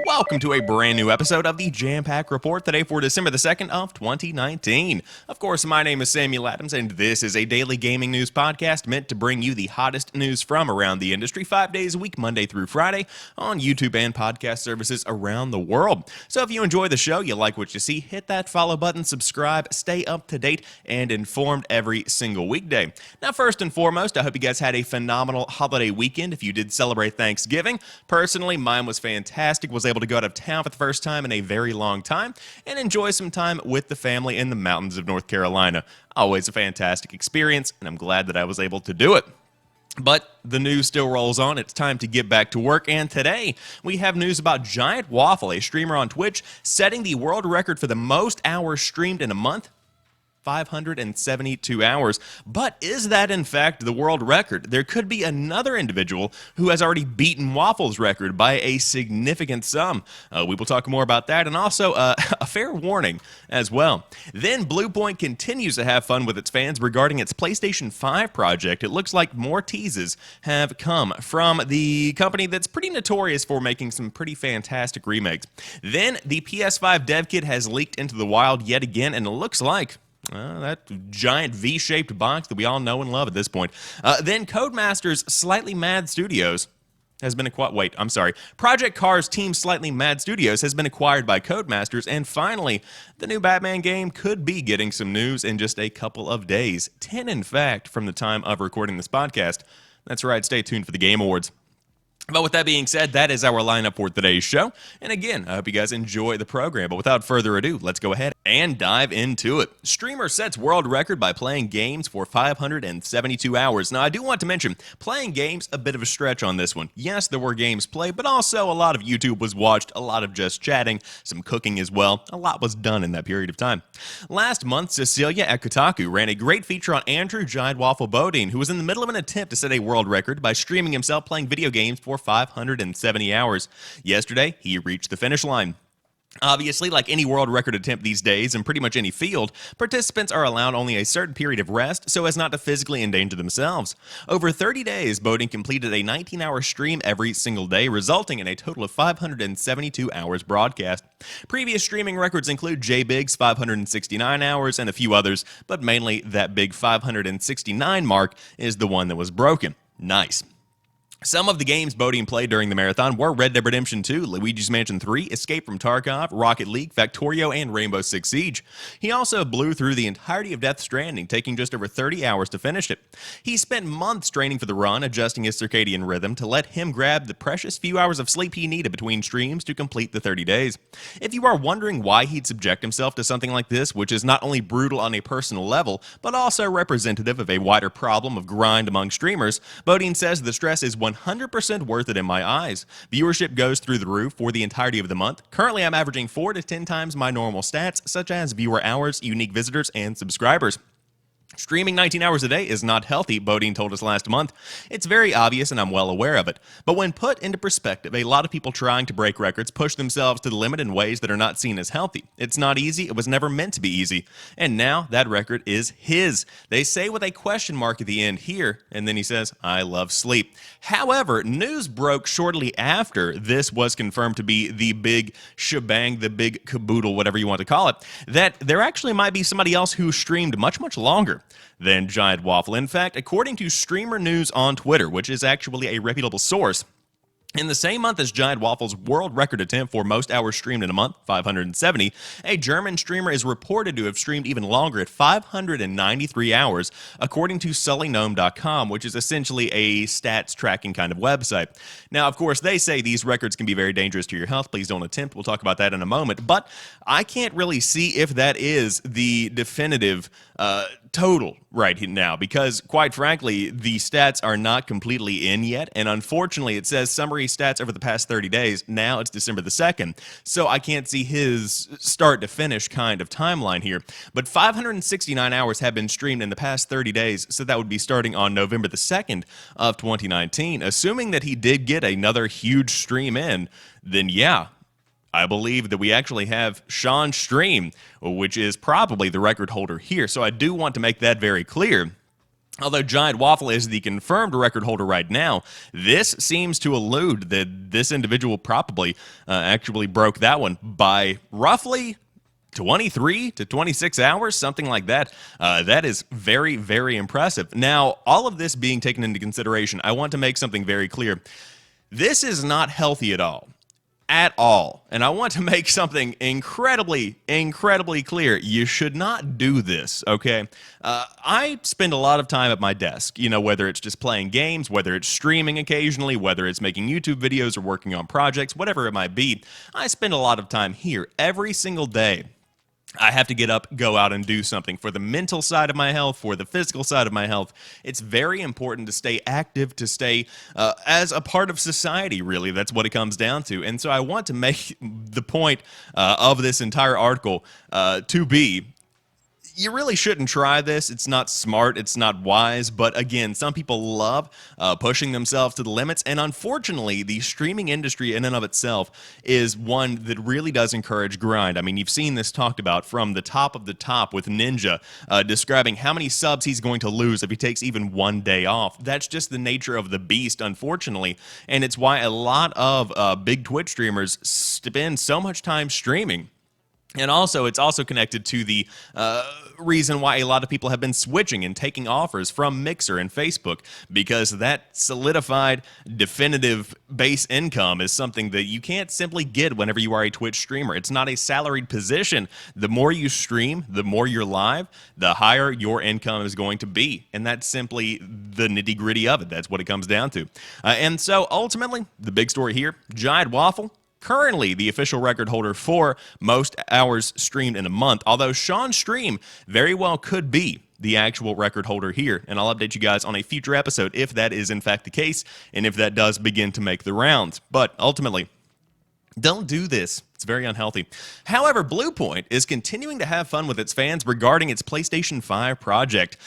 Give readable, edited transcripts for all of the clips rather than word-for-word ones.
Welcome to a brand new episode of the Jampack Report today for December the 2nd of 2019. Of course, my name is Samuel Adams, and this is a daily gaming news podcast meant to bring you the hottest news from around the industry 5 days a week, Monday through Friday, on YouTube and podcast services around the world. So if you enjoy the show, you like what you see, hit that follow button, subscribe, stay up to date, and informed every single weekday. Now, first and foremost, I hope you guys had a phenomenal holiday weekend if you did celebrate Thanksgiving. Personally, mine was fantastic, was able to go out of town for the first time in a very long time and enjoy some time with the family in the mountains of North Carolina. Always a fantastic experience, and I'm glad that I was able to do it. But the news still rolls on. It's time to get back to work, and today we have news about GiantWaffle, a streamer on Twitch, setting the world record for the most hours streamed in a month. 572 hours. But is that in fact the world record? There could be another individual who has already beaten Waffle's record by a significant sum. We will talk more about that, and also a fair warning as well. Then Bluepoint continues to have fun with its fans regarding its PlayStation 5 project. It looks like more teases have come from the company that's pretty notorious for making some pretty fantastic remakes. Then the PS5 Dev Kit has leaked into the wild yet again, and it looks like that giant V-shaped box that we all know and love at this point. Then Codemasters Slightly Mad Studios has been acquired. Project Cars Team Slightly Mad Studios has been acquired by Codemasters, and finally, the new Batman game could be getting some news in just a couple of days. 10, in fact, from the time of recording this podcast. That's right, stay tuned for the Game Awards. But with that being said, that is our lineup for today's show. And again, I hope you guys enjoy the program. But without further ado, let's go ahead and dive into it. Streamer sets world record by playing games for 572 hours. Now, I do want to mention, playing games, a bit of a stretch on this one. Yes, there were games played, but also a lot of YouTube was watched, a lot of just chatting, some cooking as well. A lot was done in that period of time. Last month, Cecilia at Kotaku ran a great feature on Andrew GiantWaffle Bodine, who was in the middle of an attempt to set a world record by streaming himself playing video games for 570 hours. Yesterday, he reached the finish line. Obviously, like any world record attempt these days, in pretty much any field, participants are allowed only a certain period of rest so as not to physically endanger themselves. Over 30 days, Bodine completed a 19-hour stream every single day, resulting in a total of 572 hours broadcast. Previous streaming records include J-Big's 569 hours and a few others, but mainly that big 569 mark is the one that was broken. Nice. Some of the games Bodine played during the marathon were Red Dead Redemption 2, Luigi's Mansion 3, Escape from Tarkov, Rocket League, Factorio, and Rainbow Six Siege. He also blew through the entirety of Death Stranding, taking just over 30 hours to finish it. He spent months training for the run, adjusting his circadian rhythm to let him grab the precious few hours of sleep he needed between streams to complete the 30 days. If you are wondering why he'd subject himself to something like this, which is not only brutal on a personal level, but also representative of a wider problem of grind among streamers, Bodine says the stress is 100% worth it in my eyes. Viewership goes through the roof for the entirety of the month. Currently, I'm averaging 4 to 10 times my normal stats, such as viewer hours, unique visitors, and subscribers. Streaming 19 hours a day is not healthy, Bodine told us last month. It's very obvious, and I'm well aware of it. But when put into perspective, a lot of people trying to break records push themselves to the limit in ways that are not seen as healthy. It's not easy. It was never meant to be easy. And now that record is his. They say with a question mark at the end here, and then he says, I love sleep. However, news broke shortly after this was confirmed to be the big shebang, the big caboodle, whatever you want to call it, that there actually might be somebody else who streamed much, much longer than GiantWaffle. In fact, according to Streamer News on Twitter, which is actually a reputable source, in the same month as GiantWaffle's world record attempt for most hours streamed in a month, 570, a German streamer is reported to have streamed even longer at 593 hours, according to SullyGnome.com, which is essentially a stats tracking kind of website. Now, of course, they say these records can be very dangerous to your health. Please don't attempt. We'll talk about that in a moment. But I can't really see if that is the definitive total right now, because quite frankly, the stats are not completely in yet, and unfortunately it says summary stats over the past 30 days. Now it's December the 2nd, so I can't see his start to finish kind of timeline here. But 569 hours have been streamed in the past 30 days, so that would be starting on November the 2nd of 2019. Assuming that he did get another huge stream in, then yeah, I believe that we actually have Sean's stream, which is probably the record holder here. So I do want to make that very clear. Although GiantWaffle is the confirmed record holder right now, this seems to allude that this individual probably actually broke that one by roughly 23 to 26 hours, something like that. That is very, very impressive. Now, all of this being taken into consideration, I want to make something very clear. This is not healthy at all. At all. And I want to make something incredibly, incredibly clear. You should not do this, okay? I spend a lot of time at my desk, you know, whether it's just playing games, whether it's streaming occasionally, whether it's making YouTube videos or working on projects, whatever it might be. I spend a lot of time here every single day. I have to get up, go out, and do something for the mental side of my health, for the physical side of my health. It's very important to stay active, to stay as a part of society, really. That's what it comes down to. And so I want to make the point of this entire article to be, you really shouldn't try this. It's not smart. It's not wise. But again, some people love pushing themselves to the limits. And unfortunately, the streaming industry in and of itself is one that really does encourage grind. I mean, you've seen this talked about from the top of the top with Ninja describing how many subs he's going to lose if he takes even one day off. That's just the nature of the beast, unfortunately. And it's why a lot of big Twitch streamers spend so much time streaming. And also, it's also connected to the reason why a lot of people have been switching and taking offers from Mixer and Facebook, because that solidified, definitive base income is something that you can't simply get whenever you are a Twitch streamer. It's not a salaried position. The more you stream, the more you're live, the higher your income is going to be. And that's simply the nitty-gritty of it. That's what it comes down to. And so, ultimately, the big story here, GiantWaffle, currently the official record holder for most hours streamed in a month, although SeanStreams very well could be the actual record holder here, and I'll update you guys on a future episode if that is in fact the case, and if that does begin to make the rounds. But ultimately, don't do this. It's very unhealthy. However, Bluepoint is continuing to have fun with its fans regarding its PlayStation 5 project.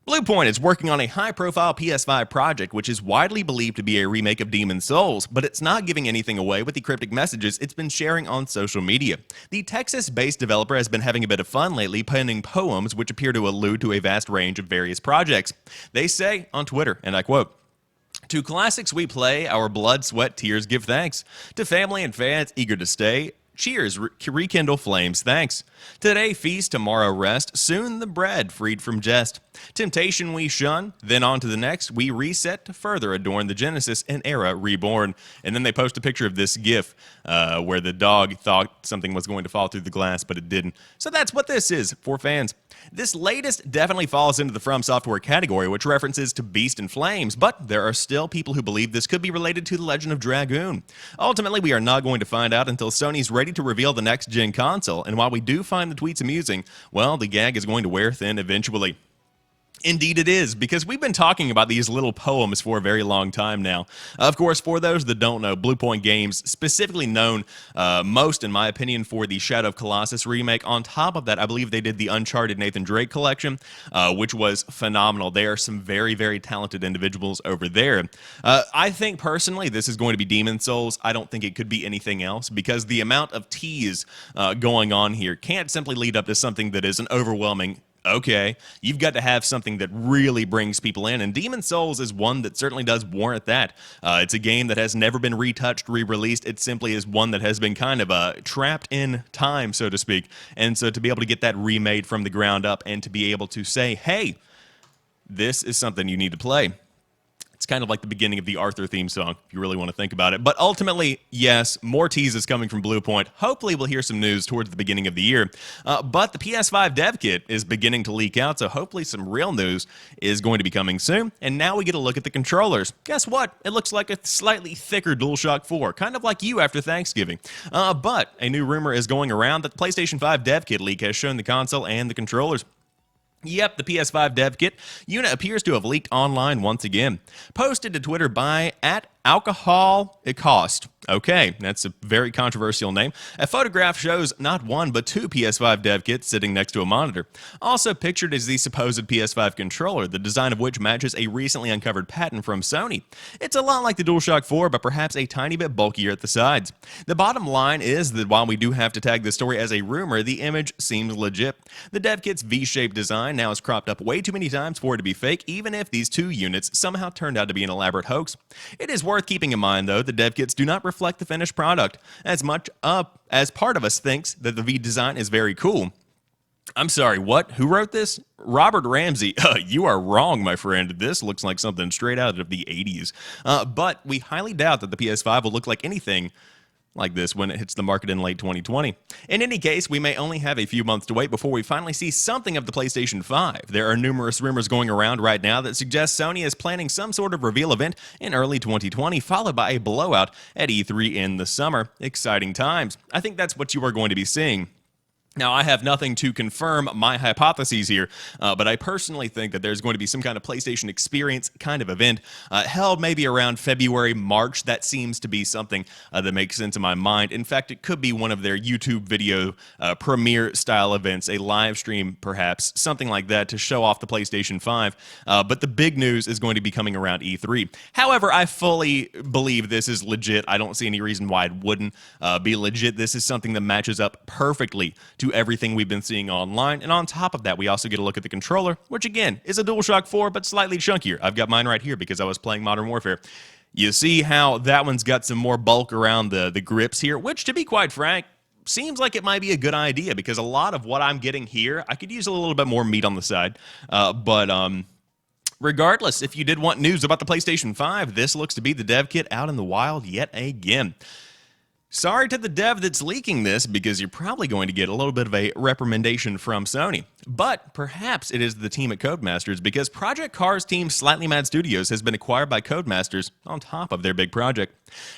Bluepoint is working on a high-profile PS5 project which is widely believed to be a remake of Demon's Souls, but it's not giving anything away with the cryptic messages it's been sharing on social media. The Texas-based developer has been having a bit of fun lately penning poems which appear to allude to a vast range of various projects. They say on Twitter, and I quote, "To classics we play, our blood, sweat, tears give thanks. To family and fans eager to stay, cheers, rekindle flames, thanks. Today feast, tomorrow rest, soon the bread freed from jest. Temptation we shun, then on to the next, we reset to further adorn the Genesis and era reborn." And then they post a picture of this GIF where the dog thought something was going to fall through the glass, but it didn't. So that's what this is for fans. This latest definitely falls into the From Software category, which references to Beast and Flames, but there are still people who believe this could be related to The Legend of Dragoon. Ultimately, we are not going to find out until Sony's ready to reveal the next-gen console, and while we do find the tweets amusing, well, the gag is going to wear thin eventually. Indeed it is, because we've been talking about these little poems for a very long time now. Of course, for those that don't know, Bluepoint Games, specifically known most, in my opinion, for the Shadow of Colossus remake. On top of that, I believe they did the Uncharted Nathan Drake collection, which was phenomenal. They are some very, very talented individuals over there. I think, personally, this is going to be Demon's Souls. I don't think it could be anything else, because the amount of tease going on here can't simply lead up to something that is an overwhelming okay. You've got to have something that really brings people in, and Demon's Souls is one that certainly does warrant that. It's a game that has never been retouched, re-released. It simply is one that has been kind of trapped in time, so to speak. And so to be able to get that remade from the ground up and to be able to say, hey, this is something you need to play. It's kind of like the beginning of the Arthur theme song, if you really want to think about it. But ultimately, yes, more teases coming from Bluepoint. Hopefully, we'll hear some news towards the beginning of the year. But the PS5 Dev Kit is beginning to leak out, so hopefully some real news is going to be coming soon. And now we get a look at the controllers. Guess what? It looks like a slightly thicker DualShock 4, kind of like you after Thanksgiving. But a new rumor is going around that the PlayStation 5 Dev Kit leak has shown the console and the controllers. Yep, the PS5 Dev Kit unit appears to have leaked online once again. Posted to Twitter by Alcohol it cost. Okay, that's a very controversial name. A photograph shows not one but two PS5 Dev Kits sitting next to a monitor. Also pictured is the supposed PS5 controller, the design of which matches a recently uncovered patent from Sony. It's a lot like the DualShock 4, but perhaps a tiny bit bulkier at the sides. The bottom line is that while we do have to tag this story as a rumor, the image seems legit. The Dev Kit's V-shaped design now is cropped up way too many times for it to be fake, even if these two units somehow turned out to be an elaborate hoax. It is worth keeping in mind, though, the Dev Kits do not reflect the finished product, as much as part of us thinks that the V design is very cool. I'm sorry, what? Who wrote this? Robert Ramsey. You are wrong, my friend. This looks like something straight out of the 80s. But we highly doubt that the PS5 will look like anything like this when it hits the market in late 2020. In any case, we may only have a few months to wait before we finally see something of the PlayStation 5. There are numerous rumors going around right now that suggest Sony is planning some sort of reveal event in early 2020, followed by a blowout at E3 in the summer. Exciting times. I think that's what you are going to be seeing. Now, I have nothing to confirm my hypotheses here, but I personally think that there's going to be some kind of PlayStation experience kind of event held maybe around February, March. That seems to be something that makes sense in my mind. In fact, it could be one of their YouTube video premiere style events, a live stream perhaps, something like that to show off the PlayStation 5. But the big news is going to be coming around E3. However, I fully believe this is legit. I don't see any reason why it wouldn't be legit. This is something that matches up perfectly to everything we've been seeing online. And on top of that, we also get a look at the controller, which again is a DualShock 4, but slightly chunkier. I've got mine right here because I was playing Modern Warfare. You see how that one's got some more bulk around the grips here, which, to be quite frank, seems like it might be a good idea because a lot of what I'm getting here, I could use a little bit more meat on the side. Regardless, if you did want news about the PlayStation 5, this looks to be the dev kit out in the wild yet again. Sorry to the dev that's leaking this, because you're probably going to get a little bit of a reprimandation from Sony. But perhaps it is the team at Codemasters, because Project Cars team Slightly Mad Studios has been acquired by Codemasters on top of their big project.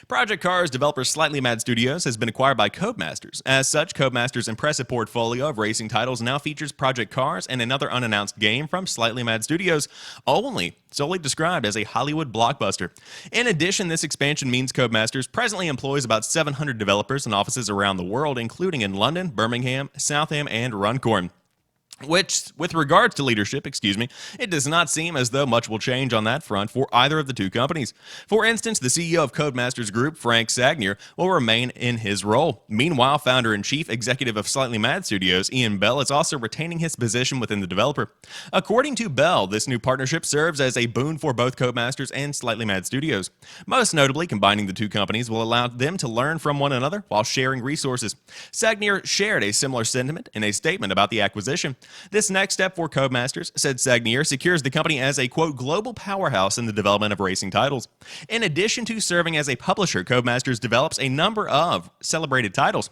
Project Cars developer Slightly Mad Studios has been acquired by Codemasters. As such, Codemasters' impressive portfolio of racing titles now features Project Cars and another unannounced game from Slightly Mad Studios, only solely described as a Hollywood blockbuster. In addition, this expansion means Codemasters presently employs about 700 developers in offices around the world, including in London, Birmingham, Southam, and Runcorn. Which, with regards to leadership, it does not seem as though much will change on that front for either of the two companies. For instance, the CEO of Codemasters Group, Frank Sagnier, will remain in his role. Meanwhile, founder and chief executive of Slightly Mad Studios, Ian Bell, is also retaining his position within the developer. According to Bell, this new partnership serves as a boon for both Codemasters and Slightly Mad Studios. Most notably, combining the two companies will allow them to learn from one another while sharing resources. Sagnier shared a similar sentiment in a statement about the acquisition. This next step for Codemasters, said Sagnier, secures the company as a, quote, global powerhouse in the development of racing titles. In addition to serving as a publisher, Codemasters develops a number of celebrated titles.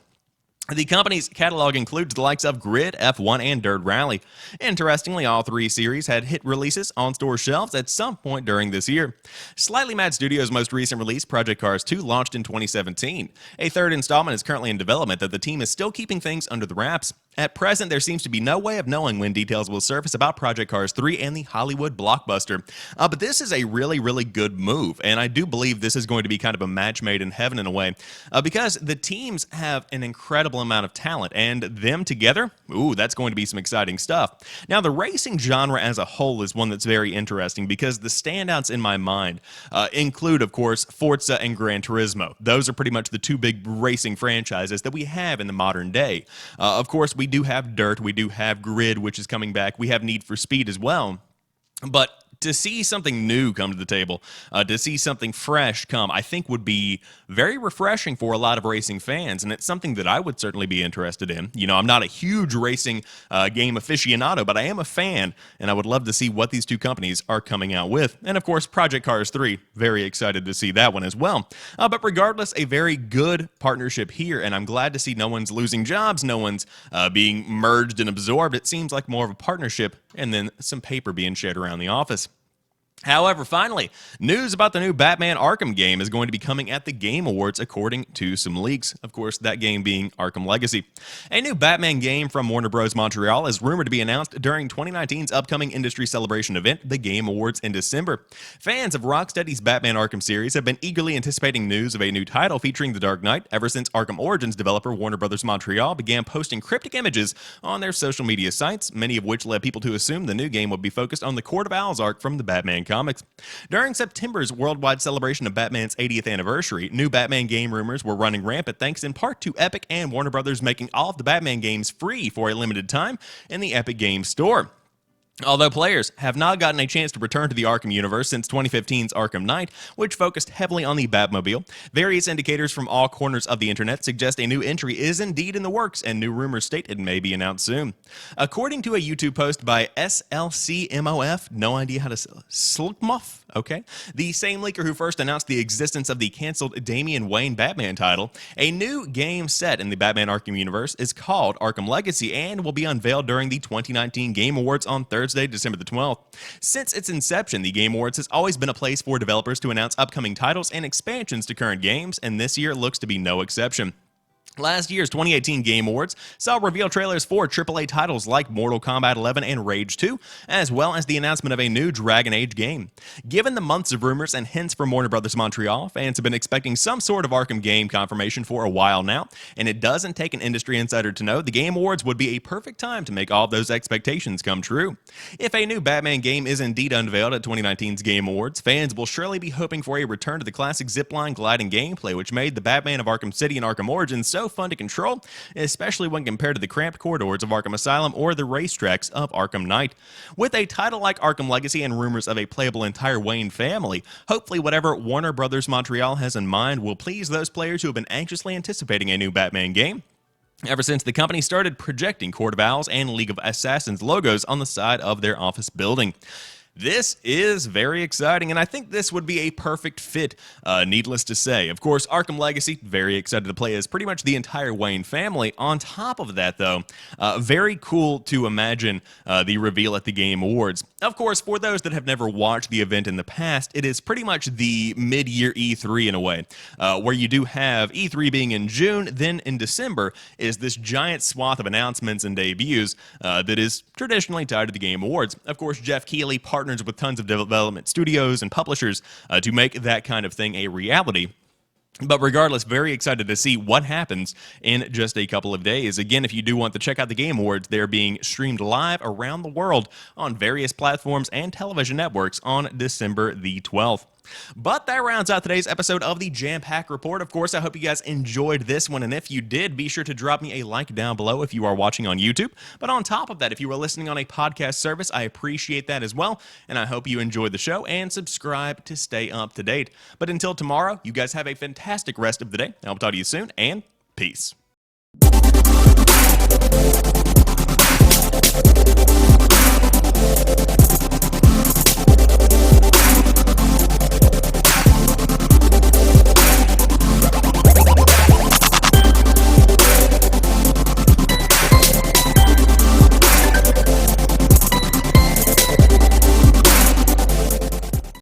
The company's catalog includes the likes of Grid, F1, and Dirt Rally. Interestingly, all three series had hit releases on store shelves at some point during this year. Slightly Mad Studios' most recent release, Project Cars 2, launched in 2017. A third installment is currently in development that the team is still keeping things under the wraps. At present, there seems to be no way of knowing when details will surface about Project Cars 3 and the Hollywood blockbuster. But this is a really, really good move, and I do believe this is going to be kind of a match made in heaven in a way, because the teams have an incredible amount of talent, and them together, ooh, that's going to be some exciting stuff. Now, the racing genre as a whole is one that's very interesting, because the standouts in my mind include, of course, Forza and Gran Turismo. Those are pretty much the two big racing franchises that we have in the modern day. Of course, we do have Dirt, we do have Grid, which is coming back, we have Need for Speed as well. But to see something new come to the table, to see something fresh come, I think would be very refreshing for a lot of racing fans, and it's something that I would certainly be interested in. You know, I'm not a huge racing game aficionado, but I am a fan, and I would love to see what these two companies are coming out with. And of course, Project Cars 3, very excited to see that one as well. But regardless, a very good partnership here, and I'm glad to see no one's losing jobs, no one's being merged and absorbed. It seems like more of a partnership, and then some paper being shared around the office. However, finally, news about the new Batman Arkham game is going to be coming at the Game Awards according to some leaks. Of course, that game being Arkham Legacy. A new Batman game from Warner Bros. Montreal is rumored to be announced during 2019's upcoming industry celebration event, the Game Awards in December. Fans of Rocksteady's Batman Arkham series have been eagerly anticipating news of a new title featuring the Dark Knight ever since Arkham Origins developer Warner Bros. Montreal began posting cryptic images on their social media sites, many of which led people to assume the new game would be focused on the Court of Owls arc from the Batman comics. During September's worldwide celebration of Batman's 80th anniversary, new Batman game rumors were running rampant thanks in part to Epic and Warner Bros. Making all of the Batman games free for a limited time in the Epic Games Store. Although players have not gotten a chance to return to the Arkham universe since 2015's Arkham Knight, which focused heavily on the Batmobile, various indicators from all corners of the internet suggest a new entry is indeed in the works, and new rumors state it may be announced soon. According to a YouTube post by SLCMOF, no idea how to Slukmoff, okay, the same leaker who first announced the existence of the canceled Damian Wayne Batman title, a new game set in the Batman Arkham universe is called Arkham Legacy and will be unveiled during the 2019 Game Awards on Thursday, December the 12th. Since its inception, the Game Awards has always been a place for developers to announce upcoming titles and expansions to current games, and this year looks to be no exception. Last year's 2018 Game Awards saw reveal trailers for AAA titles like Mortal Kombat 11 and Rage 2, as well as the announcement of a new Dragon Age game. Given the months of rumors and hints from Warner Bros. Montreal, fans have been expecting some sort of Arkham game confirmation for a while now, and it doesn't take an industry insider to know the Game Awards would be a perfect time to make all of those expectations come true. If a new Batman game is indeed unveiled at 2019's Game Awards, fans will surely be hoping for a return to the classic zipline gliding gameplay which made the Batman of Arkham City and Arkham Origins so fun to control, especially when compared to the cramped corridors of Arkham Asylum or the racetracks of Arkham Knight. With a title like Arkham Legacy and rumors of a playable entire Wayne family, hopefully whatever Warner Bros. Montreal has in mind will please those players who have been anxiously anticipating a new Batman game ever since the company started projecting Court of Owls and League of Assassins logos on the side of their office building. This is very exciting, and I think this would be a perfect fit, needless to say. Of course, Arkham Legacy, very excited to play as pretty much the entire Wayne family. On top of that, though, very cool to imagine the reveal at the Game Awards. Of course, for those that have never watched the event in the past, it is pretty much the mid-year E3 in a way, where you do have E3 being in June, then in December is this giant swath of announcements and debuts that is traditionally tied to the Game Awards. Of course, Jeff Keighley partners with tons of development studios and publishers to make that kind of thing a reality. But regardless, very excited to see what happens in just a couple of days. Again, if you do want to check out the Game Awards, they're being streamed live around the world on various platforms and television networks on December the 12th. But that rounds out today's episode of the Jampack Report. Of course, I hope you guys enjoyed this one, and if you did, be sure to drop me a like down below if you are watching on YouTube. But on top of that, if you are listening on a podcast service, I appreciate that as well, and I hope you enjoyed the show and subscribe to stay up to date. But until tomorrow, you guys have a fantastic rest of the day. I'll talk to you soon, and peace.